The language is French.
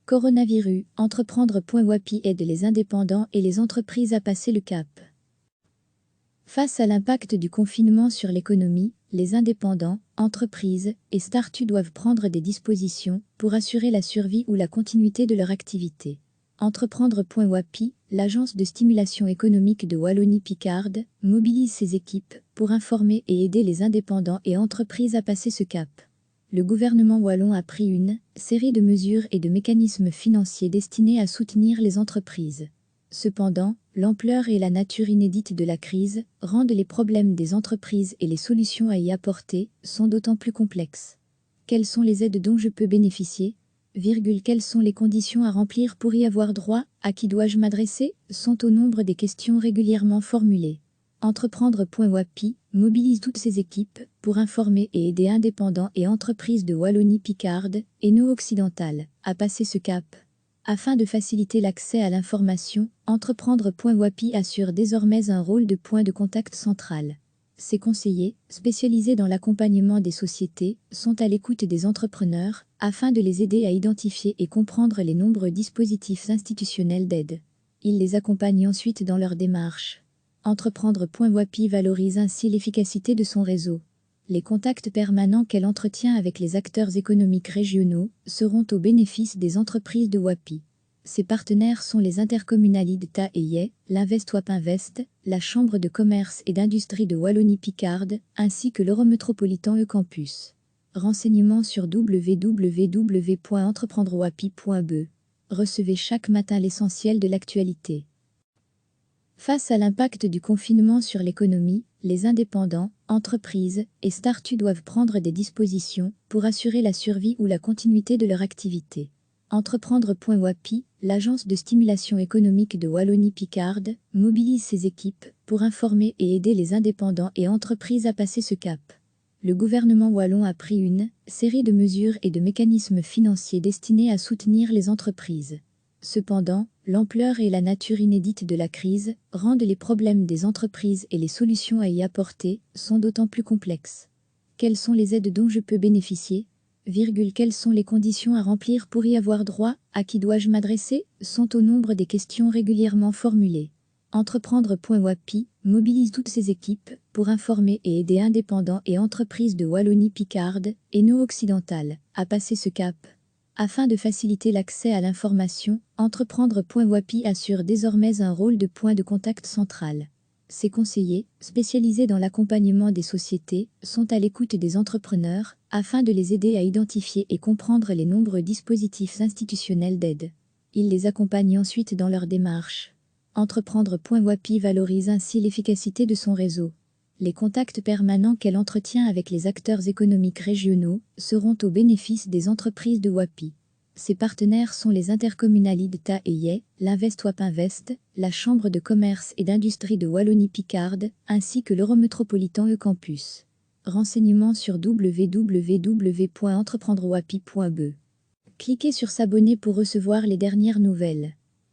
Coronavirus, entreprendre.wapi aide les indépendants et les entreprises à passer le cap. Face à l'impact du confinement sur l'économie, les indépendants, entreprises et start-up doivent prendre des dispositions pour assurer la survie ou la continuité de leur activité. Entreprendre.wapi, l'agence de stimulation économique de Wallonie-Picarde, mobilise ses équipes pour informer et aider les indépendants et entreprises à passer ce cap. Le gouvernement wallon a pris une série de mesures et de mécanismes financiers destinés à soutenir les entreprises. Cependant, l'ampleur et la nature inédite de la crise rendent les problèmes des entreprises et les solutions à y apporter sont d'autant plus complexes. Quelles sont les aides dont je peux bénéficier ? Quelles sont les conditions à remplir pour y avoir droit ? À qui dois-je m'adresser ? Sont au nombre des questions régulièrement formulées. Entreprendre.wapi mobilise toutes ses équipes pour informer et aider indépendants et entreprises de Wallonie-Picarde et Nord-Occidentale à passer ce cap. Afin de faciliter l'accès à l'information, Entreprendre.wapi assure désormais un rôle de point de contact central. Ses conseillers, spécialisés dans l'accompagnement des sociétés, sont à l'écoute des entrepreneurs afin de les aider à identifier et comprendre les nombreux dispositifs institutionnels d'aide. Ils les accompagnent ensuite dans leur démarche. Entreprendre.wapi valorise ainsi l'efficacité de son réseau. Les contacts permanents qu'elle entretient avec les acteurs économiques régionaux seront au bénéfice des entreprises de Wapi. Ses partenaires sont les intercommunalités Ta et Yé, l'Invest Wap-Invest, la Chambre de commerce et d'industrie de Wallonie-Picarde, ainsi que l'Eurométropolitan E-Campus. Renseignements sur www.entreprendrewapi.be. Recevez chaque matin l'essentiel de l'actualité. Face à l'impact du confinement sur l'économie, les indépendants, entreprises et start-up doivent prendre des dispositions pour assurer la survie ou la continuité de leur activité. Entreprendre.wapi, l'agence de stimulation économique de Wallonie-Picarde, mobilise ses équipes pour informer et aider les indépendants et entreprises à passer ce cap. Le gouvernement wallon a pris une série de mesures et de mécanismes financiers destinés à soutenir les entreprises. Cependant, l'ampleur et la nature inédite de la crise rendent les problèmes des entreprises et les solutions à y apporter sont d'autant plus complexes. Quelles sont les aides dont je peux bénéficier ? Quelles sont les conditions à remplir pour y avoir droit ? À qui dois-je m'adresser ? Sont au nombre des questions régulièrement formulées. Entreprendre.wapi mobilise toutes ses équipes pour informer et aider indépendants et entreprises de Wallonie-Picarde et Nord-Occidentale à passer ce cap. Afin de faciliter l'accès à l'information, Entreprendre.wapi assure désormais un rôle de point de contact central. Ses conseillers, spécialisés dans l'accompagnement des sociétés, sont à l'écoute des entrepreneurs afin de les aider à identifier et comprendre les nombreux dispositifs institutionnels d'aide. Ils les accompagnent ensuite dans leur démarche. Entreprendre.wapi valorise ainsi l'efficacité de son réseau. Les contacts permanents qu'elle entretient avec les acteurs économiques régionaux seront au bénéfice des entreprises de Wapi. Ses partenaires sont les intercommunalités Ta et Yé, l'Invest Wap-Invest, la Chambre de commerce et d'industrie de Wallonie-Picarde, ainsi que l'Eurométropolitan E-Campus. Renseignements sur www.entreprendrewapi.be. Cliquez sur s'abonner pour recevoir les dernières nouvelles.